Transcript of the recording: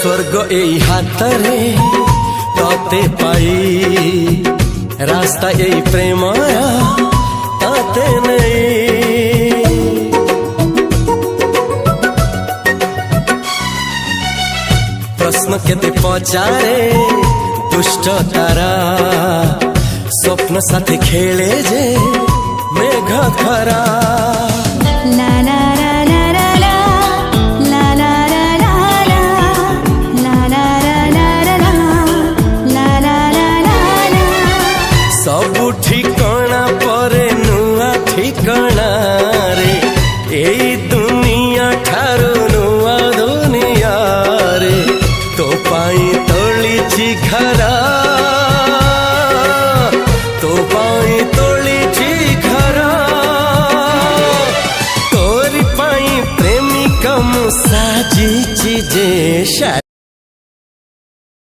स्वर्ग एई हातरे तते पाई रास्ता एई प्रेमया ताते नहीं। प्रश्न केते पचारे दुष्ट तारा स्वप्न साथी खेले जे मेघ खरा। ला ला ला ला ला ला ला ला ला ला ला ला ला ला ला। सबु ठिकाना परे नुआ ठिकाना रे एई दुनिया ठारू नुआ दुनिया रे। तो पाई तोलिछि घरा तो पाई तोलिछि घरा तोरी पाई प्रेमिका मु साजिछि जे